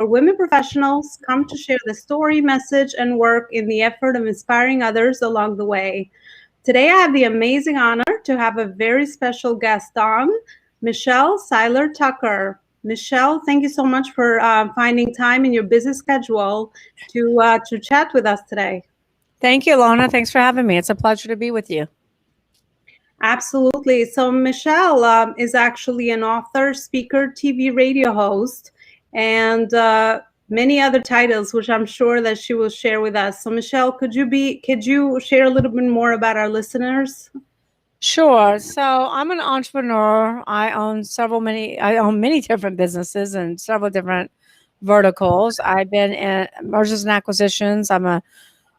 where women professionals come to share the story, message, and work in the effort of inspiring others along the way. Today, I have the amazing honor to have a very special guest on, Michelle Seiler Tucker. Michelle, thank you so much for finding time in your busy schedule to chat with us today. Thank you, Lona. Thanks for having me. It's a pleasure to be with you. Absolutely. So Michelle is actually an author, speaker, TV, radio host, and many other titles, which I'm sure that she will share with us. So Michelle, could you share a little bit more about our listeners? Sure. So I'm an entrepreneur. I own many different businesses and several different verticals. I've been in mergers and acquisitions. I've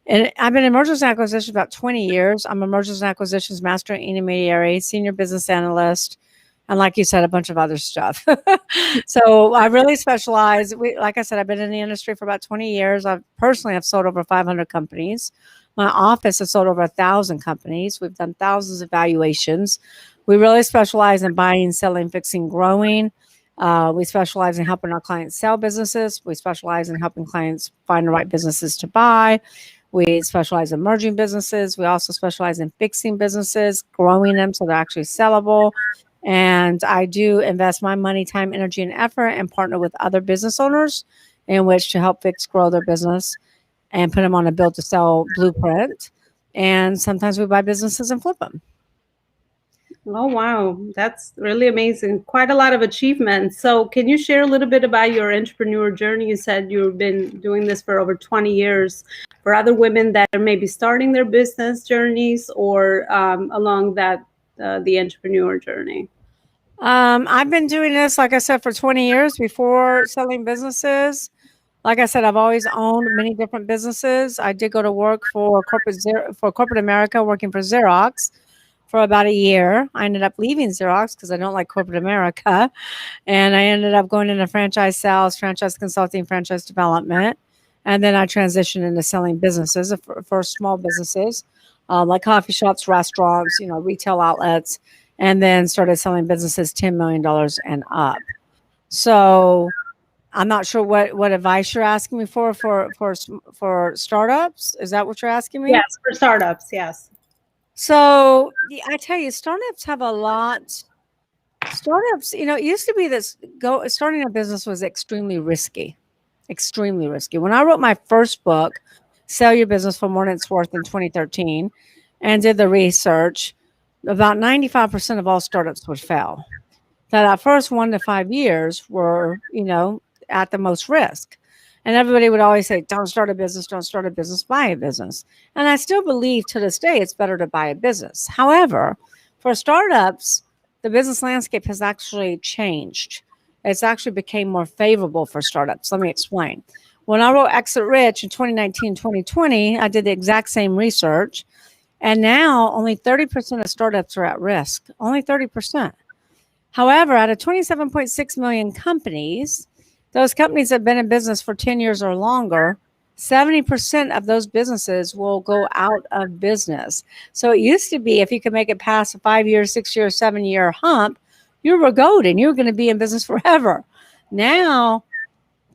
been in mergers and acquisitions about 20 years. I'm a mergers and acquisitions master intermediary, senior business analyst, and like you said, a bunch of other stuff. So I really specialize. Like I said, I've been in the industry for about 20 years. I've personally have sold over 500 companies. My office has sold over 1,000 companies. We've done thousands of valuations. We really specialize in buying, selling, fixing, growing. We specialize in helping our clients sell businesses. We specialize in helping clients find the right businesses to buy. We specialize in merging businesses. We also specialize in fixing businesses, growing them so they're actually sellable. And I do invest my money, time, energy, and effort and partner with other business owners in which to help fix, grow their business and put them on a build to sell blueprint. And sometimes we buy businesses and flip them. Oh, wow. That's really amazing. Quite a lot of achievements. So can you share a little bit about your entrepreneur journey? You said you've been doing this for over 20 years. For other women that are maybe starting their business journeys or along the entrepreneur journey. I've been doing this, like I said, for 20 years before selling businesses. Like I said, I've always owned many different businesses. I did go to work for corporate America, working for Xerox for about a year. I ended up leaving Xerox because I don't like corporate America. And I ended up going into franchise sales, franchise consulting, franchise development. And then I transitioned into selling businesses for small businesses, like coffee shops, restaurants, retail outlets, and then started selling businesses $10 million and up. So I'm not sure what advice you're asking me for startups. Is that what you're asking me? Yes, for startups. Yes. So I tell you, startups have a lot. Startups, it used to be starting a business was extremely risky. Extremely risky. When I wrote my first book, Sell Your Business for More Than It's Worth in 2013, and did the research, about 95% of all startups would fail. That first 1 to 5 years were, at the most risk. And everybody would always say, don't start a business, buy a business. And I still believe to this day it's better to buy a business. However, for startups, the business landscape has actually changed. It's actually became more favorable for startups. Let me explain. When I wrote Exit Rich in 2019, 2020, I did the exact same research. And now only 30% of startups are at risk. Only 30%. However, out of 27.6 million companies, those companies that have been in business for 10 years or longer, 70% of those businesses will go out of business. So it used to be if you could make it past a 5-year, 6-year, 7-year hump, you were golden. You're going to be in business forever. Now,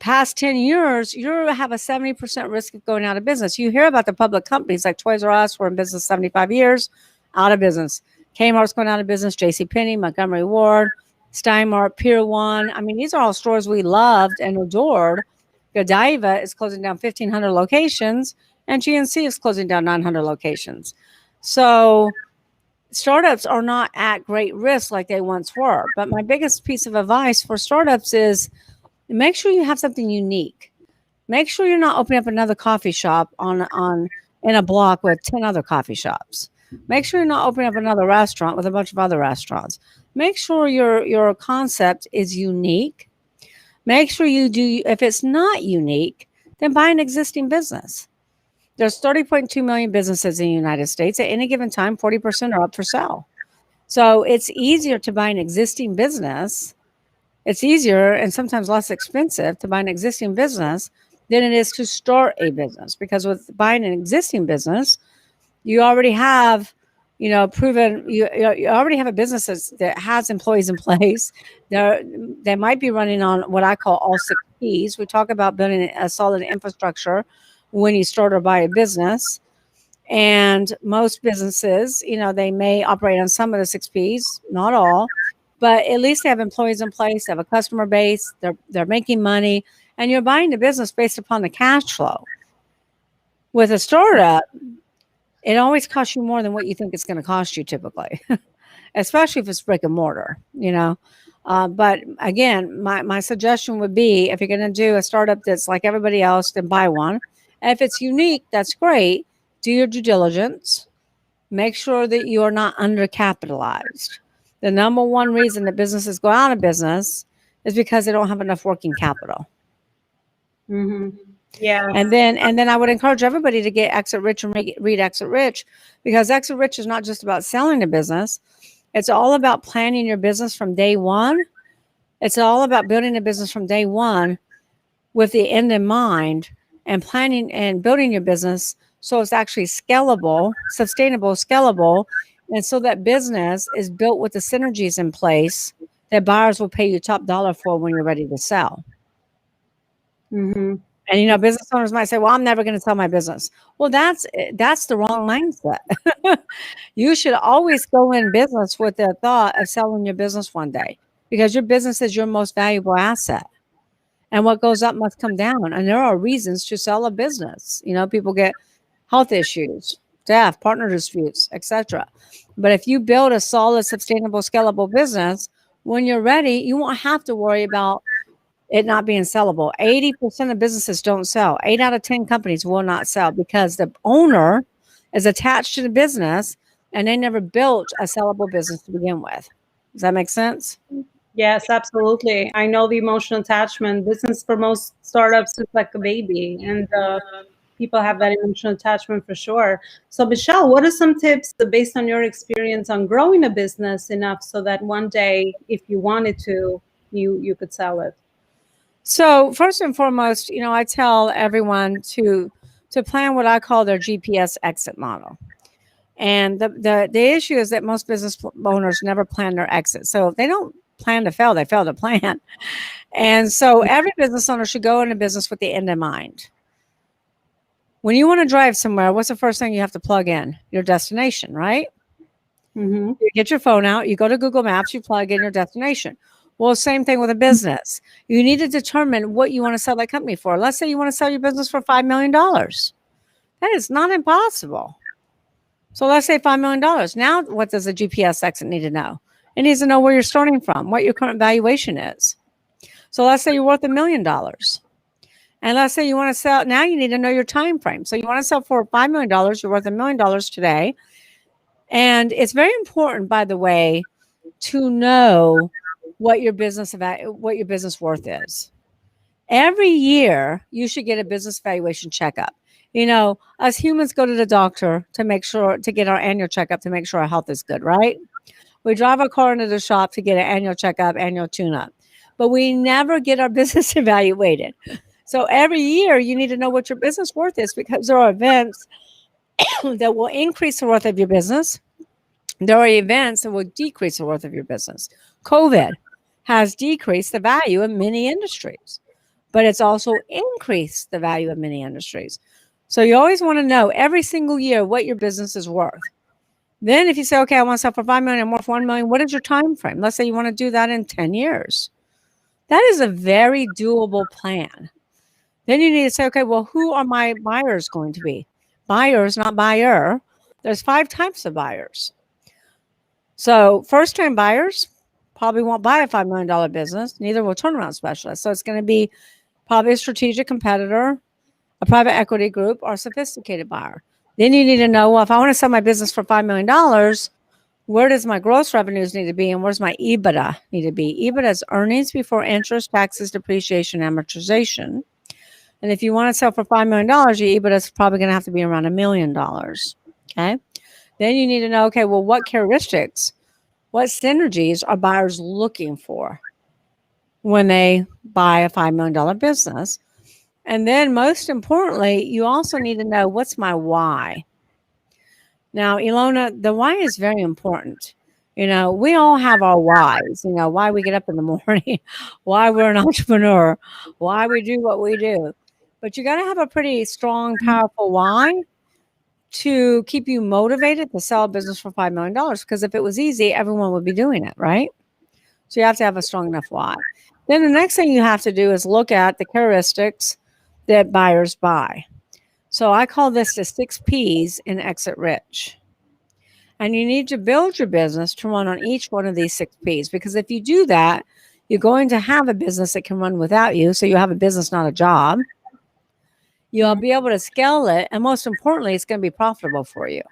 past 10 years, you have a 70% risk of going out of business. You hear about the public companies like Toys R Us, were in business 75 years, out of business. Kmart's going out of business, JCPenney, Montgomery Ward, Steinmart, Pier 1. I mean, these are all stores we loved and adored. Godiva is closing down 1,500 locations, and GNC is closing down 900 locations. So startups are not at great risk like they once were. But my biggest piece of advice for startups is make sure you have something unique. Make sure you're not opening up another coffee shop in a block with 10 other coffee shops. Make sure you're not opening up another restaurant with a bunch of other restaurants. Make sure your concept is unique. Make sure if it's not unique, then buy an existing business. There's 30.2 million businesses in the United States. At any given time, 40% are up for sale. So it's easier to buy an existing business. It's easier and sometimes less expensive to buy an existing business than it is to start a business. Because with buying an existing business, you already have proven, you already have a business that has employees in place. They might be running on what I call all six P's. We talk about building a solid infrastructure when you start or buy a business. And most businesses, they may operate on some of the six P's, not all, but at least they have employees in place, they have a customer base, they're making money, and you're buying the business based upon the cash flow. With a startup, it always costs you more than what you think it's going to cost you typically, especially if it's brick and mortar. But again, my suggestion would be, if you're going to do a startup that's like everybody else, then buy one. And if it's unique, that's great. Do your due diligence. Make sure that you are not undercapitalized. The number one reason that businesses go out of business is because they don't have enough working capital. Mm-hmm. Yeah. And then I would encourage everybody to get Exit Rich and read Exit Rich, because Exit Rich is not just about selling a business. It's all about planning your business from day one. It's all about building a business from day one with the end in mind, and planning and building your business so it's actually scalable, sustainable, scalable, and so that business is built with the synergies in place that buyers will pay you top dollar for when you're ready to sell. Mm-hmm. And business owners might say, "Well, I'm never going to sell my business." Well, that's the wrong mindset. You should always go in business with the thought of selling your business one day, because your business is your most valuable asset. And what goes up must come down. And there are reasons to sell a business. People get health issues, death, partner disputes, etc. But if you build a solid, sustainable, scalable business, when you're ready, you won't have to worry about it not being sellable. 80% of businesses don't sell. 8 out of 10 companies will not sell because the owner is attached to the business and they never built a sellable business to begin with. Does that make sense? Yes, absolutely. I know the emotional attachment. Business for most startups is like a baby, and people have that emotional attachment for sure. So, Michelle, what are some tips based on your experience on growing a business enough so that one day, if you wanted to, you could sell it? So first and foremost, I tell everyone to plan what I call their GPS exit model. And the issue is that most business owners never plan their exit. So they don't plan to fail, they fail to plan. And so every business owner should go into business with the end in mind. When you want to drive somewhere, what's the first thing you have to plug in? Your destination, right? Mm-hmm. You get your phone out, you go to Google Maps, you plug in your destination. Well, same thing with a business. You need to determine what you want to sell that company for. Let's say you want to sell your business for $5 million. That is not impossible. So let's say $5 million. Now, what does a GPS exit need to know? It needs to know where you're starting from, what your current valuation is. So let's say you're worth $1 million. And let's say you want to sell, now you need to know your time frame. So you want to sell for $5 million, you're worth $1 million today. And it's very important, by the way, to know what your business worth is. Every year, you should get a business valuation checkup. Us humans go to the doctor to get our annual checkup to make sure our health is good, right? We drive our car into the shop to get an annual checkup, annual tune-up, but we never get our business evaluated. So every year, you need to know what your business worth is, because there are events that will increase the worth of your business. There are events that will decrease the worth of your business. COVID has decreased the value of many industries, but it's also increased the value of many industries. So you always want to know every single year what your business is worth. Then if you say, okay, I want to sell for $5 million, I'm worth $1 million, what is your time frame? Let's say you want to do that in 10 years. That is a very doable plan. Then you need to say, okay, well, who are my buyers going to be? Buyers, not buyer. There's 5 types of buyers. So first-time buyers probably won't buy a $5 million business. Neither will turnaround specialists. So it's going to be probably a strategic competitor, a private equity group, or a sophisticated buyer. Then you need to know, well, if I want to sell my business for $5 million, where does my gross revenues need to be, and where's my EBITDA need to be? EBITDA is earnings before interest, taxes, depreciation, amortization. And if you want to sell for $5 million, your EBITDA is probably going to have to be around $1 million. Okay. Then you need to know, okay, well, what characteristics, what synergies are buyers looking for when they buy a $5 million business? And then most importantly, you also need to know, what's my why? Now, Ilona, the why is very important. We all have our whys, why we get up in the morning, why we're an entrepreneur, why we do what we do. But you got to have a pretty strong, powerful why to keep you motivated to sell a business for $5 million. Because if it was easy, everyone would be doing it, right? So you have to have a strong enough why. Then the next thing you have to do is look at the characteristics that buyers buy. So I call this the 6 P's in Exit Rich. And you need to build your business to run on each one of these 6 P's, because if you do that, you're going to have a business that can run without you. So you have a business, not a job. You'll be able to scale it. And most importantly, it's going to be profitable for you.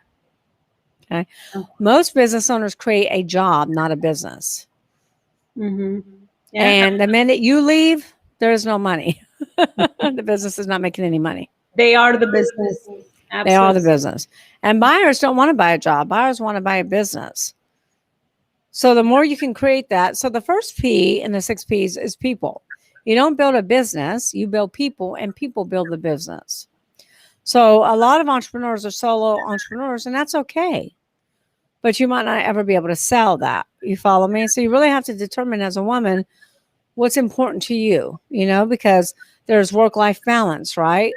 Okay. Most business owners create a job, not a business. Yeah. And the minute you leave, there's no money. The business is not making any money. They are the business. Absolutely. They are the business. And buyers don't want to buy a job. Buyers want to buy a business. So the more you can create that. So the first P in the 6 P's is people. You don't build a business, you build people, and people build the business. So a lot of entrepreneurs are solo entrepreneurs, and that's okay. But you might not ever be able to sell that. You follow me? So you really have to determine as a woman what's important to you, because there's work-life balance, right?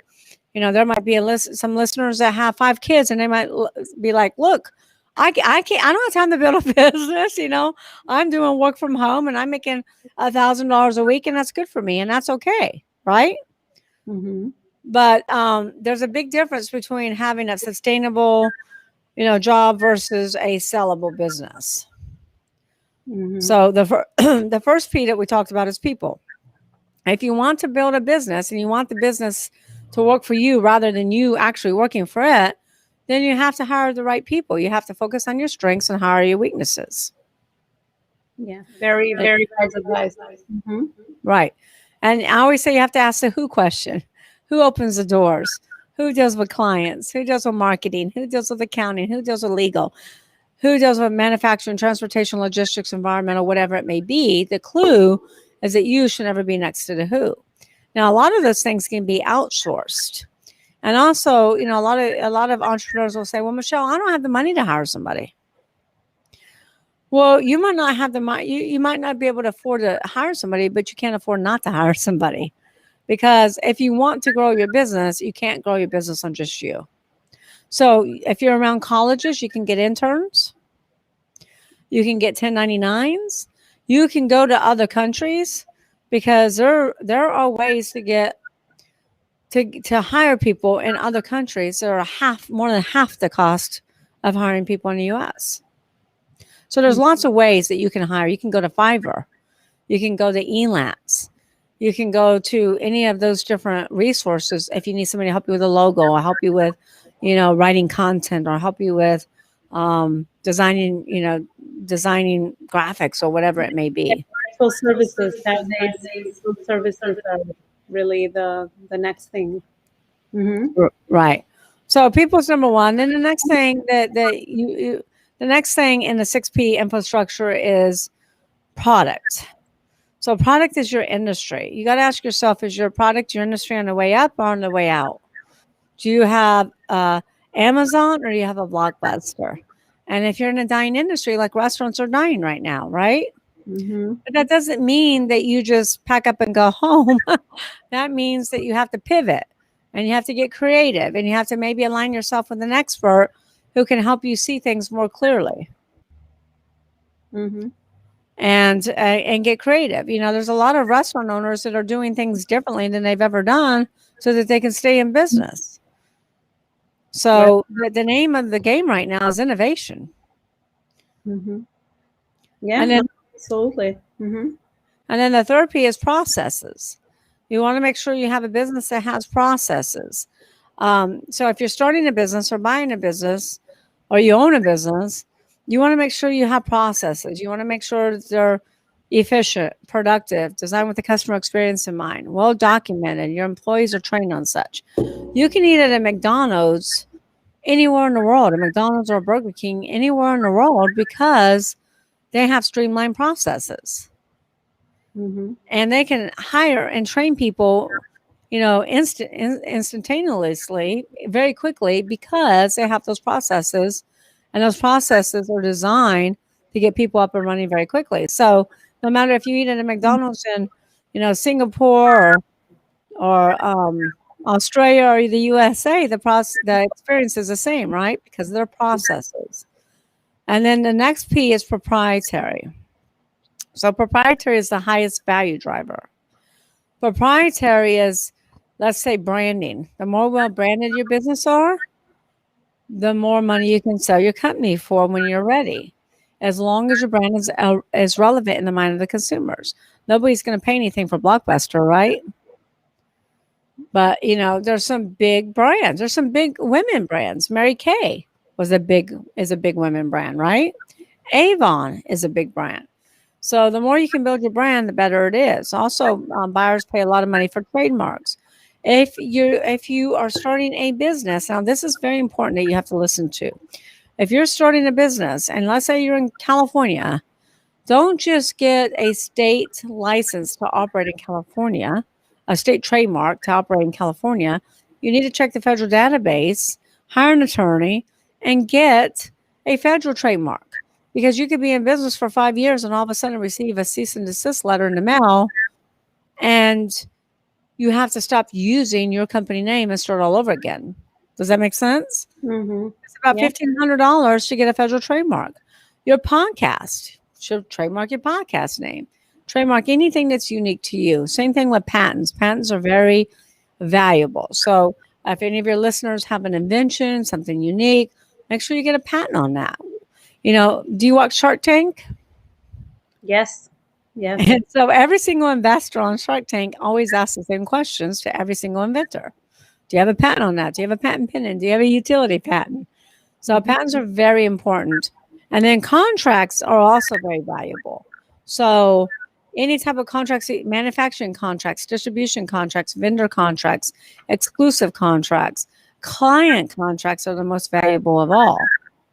There might be some listeners that have 5 kids, and they might be like, look, I can't, I don't have time to build a business. I'm doing work from home and I'm making $1,000 a week, and that's good for me. And that's okay. Right. Mm-hmm. But there's a big difference between having a sustainable, job versus a sellable business. Mm-hmm. So the first P that we talked about is people. If you want to build a business and you want the business to work for you rather than you actually working for it, then you have to hire the right people. You have to focus on your strengths and hire your weaknesses. Yeah, very, very wise advice. Mm-hmm. Right. And I always say you have to ask the who question. Who opens the doors? Who deals with clients? Who deals with marketing? Who deals with accounting? Who deals with legal? Who deals with manufacturing, transportation, logistics, environmental, whatever it may be? The clue is that you should never be next to the who. Now, a lot of those things can be outsourced. And also, a lot of entrepreneurs will say, well, Michelle, I don't have the money to hire somebody. Well, you might not have the money. You might not be able to afford to hire somebody, but you can't afford not to hire somebody. Because if you want to grow your business, you can't grow your business on just you. So if you're around colleges, you can get interns. You can get 1099s. You can go to other countries, because there are ways to get to hire people in other countries that are more than half the cost of hiring people in the US. So there's lots of ways that you can hire. You can go to Fiverr. You can go to Elance. You can go to any of those different resources if you need somebody to help you with a logo, or help you with, writing content, or help you with designing graphics or whatever it may be. Full services nowadays. Full services are really the next thing. Mm-hmm. Right. So people's number one. Then the next thing the next thing in the 6P infrastructure is product. So product is your industry. You got to ask yourself, is your product, your industry on the way up or on the way out? Do you have Amazon or do you have a Blockbuster? And if you're in a dying industry, like restaurants are dying right now, right? Mm-hmm. But that doesn't mean that you just pack up and go home. That means that you have to pivot and you have to get creative, and you have to maybe align yourself with an expert who can help you see things more clearly. Mm-hmm. And get creative. There's a lot of restaurant owners that are doing things differently than they've ever done so that they can stay in business. So the name of the game right now is innovation. Mm-hmm. Yeah, and then, absolutely. Mm-hmm. And then the third P is processes. You want to make sure you have a business that has processes. So if you're starting a business or buying a business or you own a business, you want to make sure you have processes. You want to make sure they're efficient, productive, designed with the customer experience in mind, well documented. Your employees are trained on such. You can eat at a McDonald's anywhere in the world, a McDonald's or a Burger King anywhere in the world, because they have streamlined processes. Mm-hmm. And they can hire and train people, instantaneously, very quickly, because they have those processes And those processes are designed to get people up and running very quickly. So no matter if you eat at a McDonald's in, Singapore or Australia or the USA, the experience is the same, right? Because they're processes. And then the next P is proprietary. So proprietary is the highest value driver. Proprietary is, let's say, branding. The more well branded your business are, the more money you can sell your company for when you're ready. As long as your brand is relevant in the mind of the consumers. Nobody's going to pay anything for Blockbuster, right? But there's some big brands. There's some big women brands. Mary Kay is a big women brand, right? Avon is a big brand. So the more you can build your brand, the better it is. Also, buyers pay a lot of money for trademarks. If you are starting a business, now this is very important that you have to listen to. If you're starting a business, and let's say you're in California, don't just get a state license to operate in California, a state trademark to operate in California. You need to check the federal database, hire an attorney, and get a federal trademark. Because you could be in business for 5 years and all of a sudden receive a cease and desist letter in the mail, and you have to stop using your company name and start all over again. Does that make sense? Mm-hmm. It's about Yeah. $1,500 to get a federal trademark. Your podcast should trademark your podcast name. Trademark anything that's unique to you. Same thing with patents. Patents are very valuable. So if any of your listeners have an invention, something unique, make sure you get a patent on that. Do you watch Shark Tank? Yes. Yes. And so every single investor on Shark Tank always asks the same questions to every single inventor. Do you have a patent on that? Do you have a patent pending? Do you have a utility patent? So patents are very important. And then contracts are also very valuable. So any type of contracts, manufacturing contracts, distribution contracts, vendor contracts, exclusive contracts, client contracts are the most valuable of all.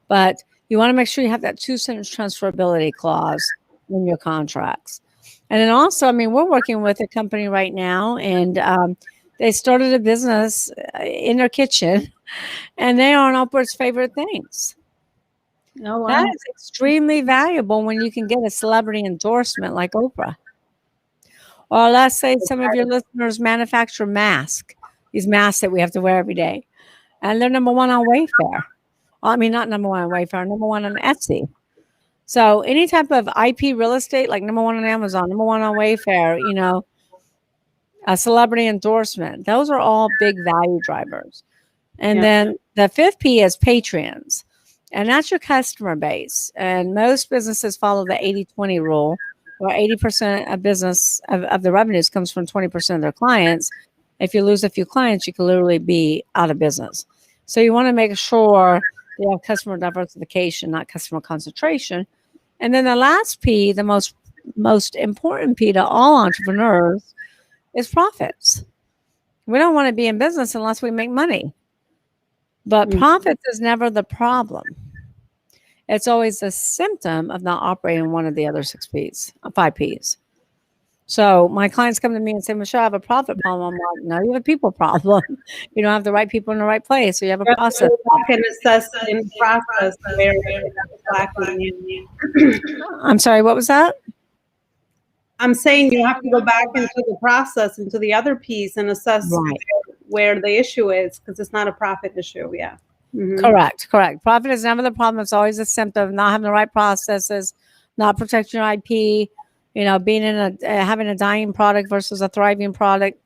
But you want to make sure you have that 2-sentence transferability clause in your contracts. And then also, we're working with a company right now, and they started a business in their kitchen, and they are on Oprah's favorite things. Oh, wow. That is extremely valuable when you can get a celebrity endorsement like Oprah. Or let's say some of your listeners manufacture masks, these masks that we have to wear every day, and they're number one on Wayfair. Not number one on Wayfair, number one on Etsy. So any type of IP real estate, like number one on Amazon, number one on Wayfair, a celebrity endorsement, those are all big value drivers. And then the fifth P is patrons. And that's your customer base. And most businesses follow the 80-20 rule, where 80% of business of the revenues comes from 20% of their clients. If you lose a few clients, you can literally be out of business. So you want to make sure you have customer diversification, not customer concentration. And then the last P, the most important P to all entrepreneurs, is profits. We don't want to be in business unless we make money. But profits is never the problem. It's always a symptom of not operating one of the other 5 Ps. So my clients come to me and say, Michelle, I have a profit problem. I'm like, no, you have a people problem. You don't have the right people in the right place. So you have a process. Can assess in the process where it's lacking. I'm sorry, what was that? I'm saying you have to go back into the process, into the other piece, and assess where the issue is, because it's not a profit issue. Yeah. Mm-hmm. Correct. Profit is never the problem. It's always a symptom of not having the right processes, not protecting your IP, being in having a dying product versus a thriving product.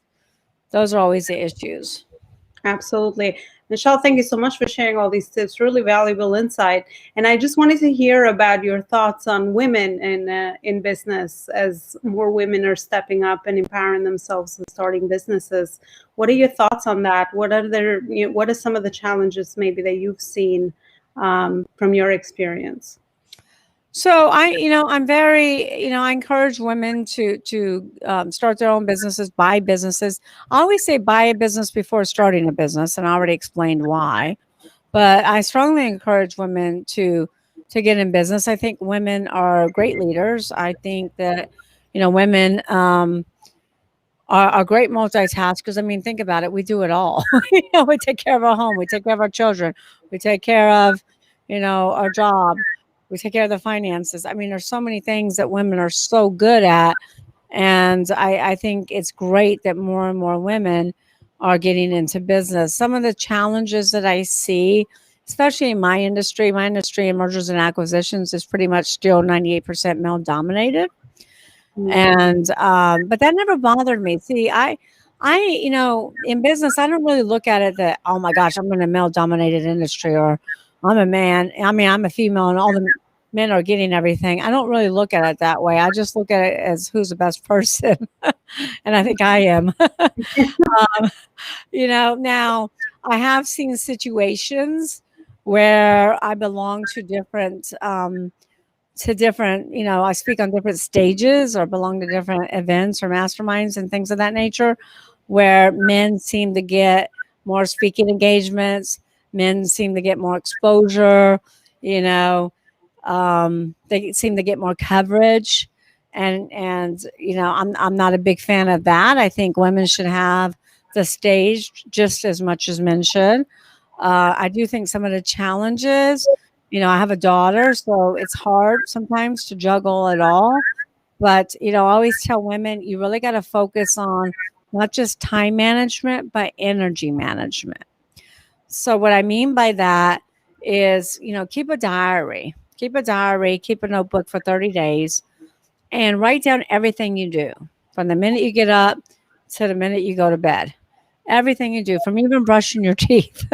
Those are always the issues. Absolutely. Michelle, thank you so much for sharing all these tips. Really valuable insight. And I just wanted to hear about your thoughts on women in business, as more women are stepping up and empowering themselves and starting businesses. What are your thoughts on that? What are some of the challenges maybe that you've seen from your experience? So I'm very, I encourage women to start their own businesses, buy businesses. I always say buy a business before starting a business, and I already explained why. But I strongly encourage women to get in business. I think women are great leaders. I think that women are great multitaskers. Think about it. We do it all. We take care of our home. We take care of our children. We take care of our job. We take care of the finances. I mean, there's so many things that women are so good at. And I think it's great that more and more women are getting into business. Some of the challenges that I see, especially in my industry in mergers and acquisitions is pretty much still 98% male dominated. And but that never bothered me. See, in business, I don't really look at it that, oh my gosh, I'm in a male dominated industry, or I'm a man. I mean, I'm a female and all the men are getting everything. I don't really look at it that way. I just look at it as who's the best person. And I think I am. Now I have seen situations where I belong to different, I speak on different stages or belong to different events or masterminds and things of that nature, where men seem to get more speaking engagements, men seem to get more exposure, you know, they seem to get more coverage. And I'm not a big fan of that. I think women should have the stage just as much as men should. I do think some of the challenges, I have a daughter, so it's hard sometimes to juggle it all. But, I always tell women you really got to focus on not just time management, but energy management. So, what I mean by that is, keep a diary, keep a notebook for 30 days and write down everything you do from the minute you get up to the minute you go to bed. Everything you do, from even brushing your teeth,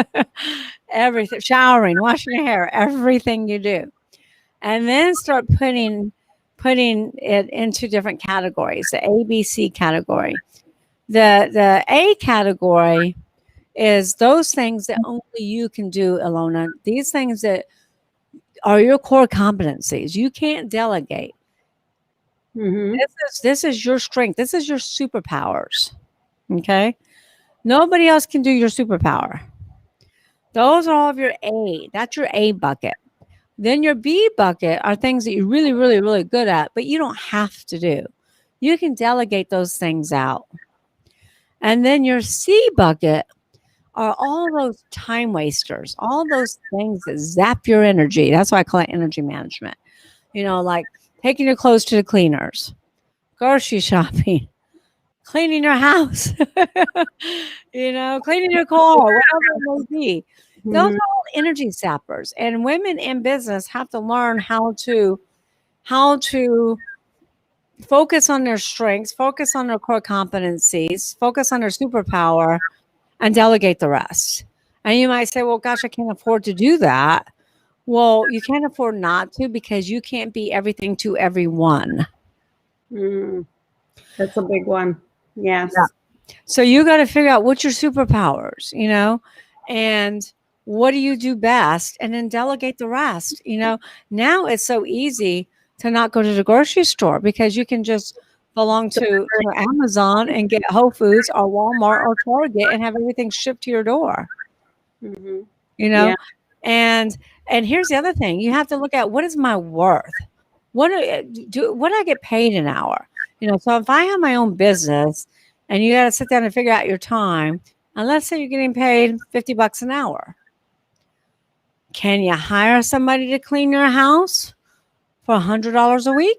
everything, showering, washing your hair, everything you do. And then start putting it into different categories. The ABC category. The A category is those things that only you can do, Alona. These things that are your core competencies. You can't delegate. This is your strength. This is your superpowers. Okay. Nobody else can do your superpower. Those are all of your A. That's your A bucket. Then your B bucket are things that you're really, really, really good at, but you don't have to do. You can delegate those things out. And then your C bucket are all those time wasters, all those things that zap your energy. That's why I call it energy management. Like taking your clothes to the cleaners, grocery shopping, cleaning your house, cleaning your car, whatever it may be. Those are all energy sappers. And women in business have to learn how to focus on their strengths, focus on their core competencies, focus on their superpower, and delegate the rest. And you might say, well, gosh, I can't afford to do that. Well, you can't afford not to, because you can't be everything to everyone. That's a big one. Yes. Yeah. So you got to figure out what's your superpowers, and what do you do best, and then delegate the rest. Now it's so easy to not go to the grocery store, because you can just belong to Amazon and get Whole Foods or Walmart or Target and have everything shipped to your door. Yeah. And here's the other thing: you have to look at, what is my worth? What do I get paid an hour? So if I have my own business and you got to sit down and figure out your time, and let's say you're getting paid $50 an hour, can you hire somebody to clean your house for $100 a week?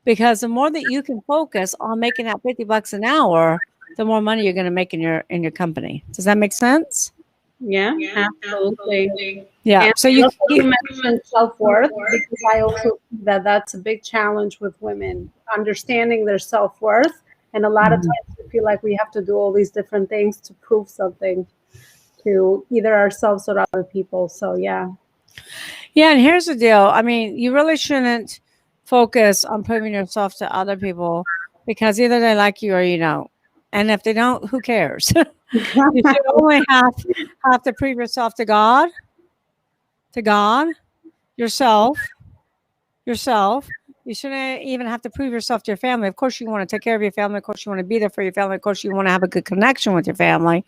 Because the more that you can focus on making that $50 an hour, the more money you're going to make in your company. Does that make sense? Yeah, absolutely. Yeah. And So you mentioned self-worth, because I also think that that's a big challenge with women, understanding their self-worth. And a lot of times we feel like we have to do all these different things to prove something to either ourselves or other people. So yeah. Yeah, and here's the deal. I mean, you really shouldn't focus on proving yourself to other people, because either they like you or you don't. And if they don't, who cares? You should only have to prove yourself to God, yourself. You shouldn't even have to prove yourself to your family. Of course, you want to take care of your family. Of course, you want to be there for your family. Of course, you want to have a good connection with your family.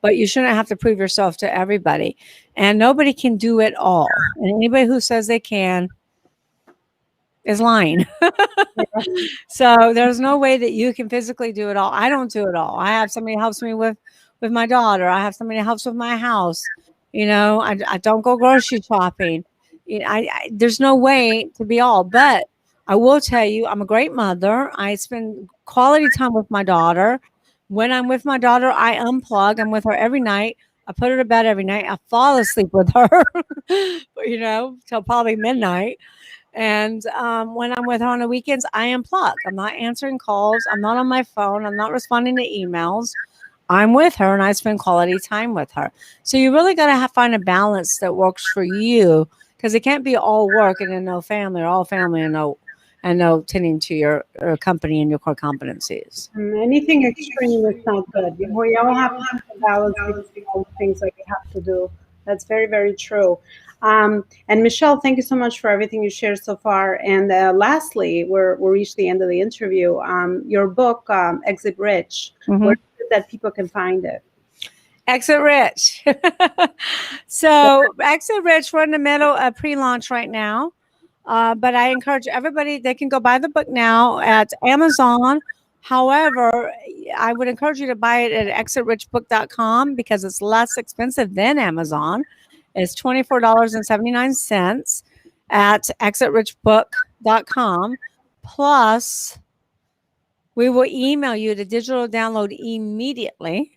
But you shouldn't have to prove yourself to everybody. And nobody can do it all. And anybody who says they can is lying. So there's no way that you can physically do it all. I don't do it all. I have somebody who helps me with my daughter. I have somebody who helps with my house. I don't go grocery shopping. There's no way to be all, but I will tell you, I'm a great mother. I spend quality time with my daughter. When I'm with my daughter, I unplug. I'm with her every night. I put her to bed every night. I fall asleep with her, till probably midnight. And when I'm with her on the weekends, I unplug. I'm not answering calls. I'm not on my phone. I'm not responding to emails. I'm with her and I spend quality time with her. So you really got to find a balance that works for you, because it can't be all work and then no family, or all family and no tending to your company and your core competencies. Anything extreme is not good. We all have to have a balance between all the things that we have to do. That's very, very true. And Michelle, thank you so much for everything you shared so far. And lastly, we reached the end of the interview. Your book, Exit Rich, where is it that people can find it? Exit Rich. So Exit Rich, we're in the middle of pre-launch right now. But I encourage everybody, they can go buy the book now at Amazon. However, I would encourage you to buy it at exitrichbook.com because it's less expensive than Amazon. It's $24.79 at exitrichbook.com. Plus, we will email you the digital download immediately.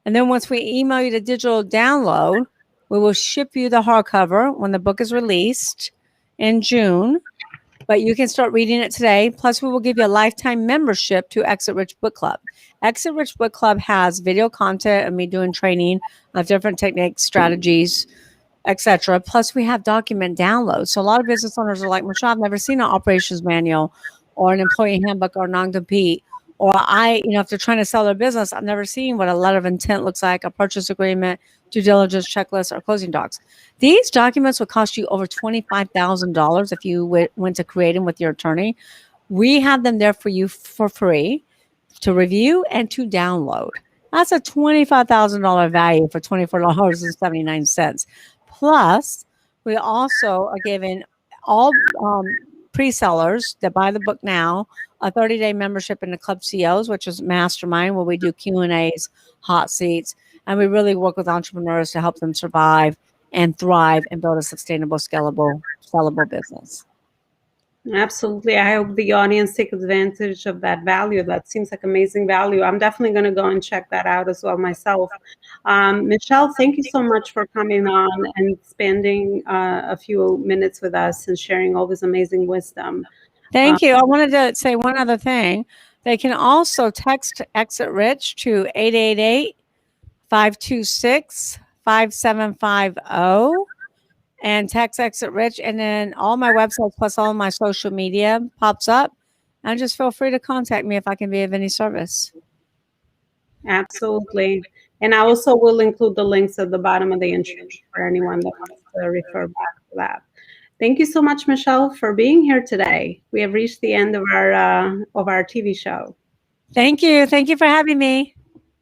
And then once we email you the digital download, we will ship you the hardcover when the book is released in June. But you can start reading it today. Plus, we will give you a lifetime membership to Exit Rich Book Club. Exit Rich Book Club has video content of me doing training of different techniques, strategies, etc. Plus, we have document downloads. So a lot of business owners are like, Michelle, I've never seen an operations manual or an employee handbook or non-compete. Or if they're trying to sell their business, I've never seen what a letter of intent looks like, a purchase agreement, due diligence checklist, or closing docs. These documents will cost you over $25,000 if you went to create them with your attorney. We have them there for you for free to review and to download. That's a $25,000 value for $24.79. Plus, we also are giving all pre-sellers that buy the book now a 30-day membership in the Club CEOs, which is Mastermind, where we do Q&As, hot seats, and we really work with entrepreneurs to help them survive and thrive and build a sustainable, scalable, sellable business. Absolutely. I hope the audience take advantage of that value. That seems like amazing value. I'm definitely going to go and check that out as well myself. Michelle, thank you so much for coming on and spending a few minutes with us and sharing all this amazing wisdom. Thank you. I wanted to say one other thing. They can also text Exit Rich to 888-526-5750 and text Exit Rich. And then all my websites plus all my social media pops up. And just feel free to contact me if I can be of any service. Absolutely. And I also will include the links at the bottom of the interview for anyone that wants to refer back to that. Thank you so much, Michelle, for being here today. We have reached the end of our TV show. Thank you. Thank you for having me.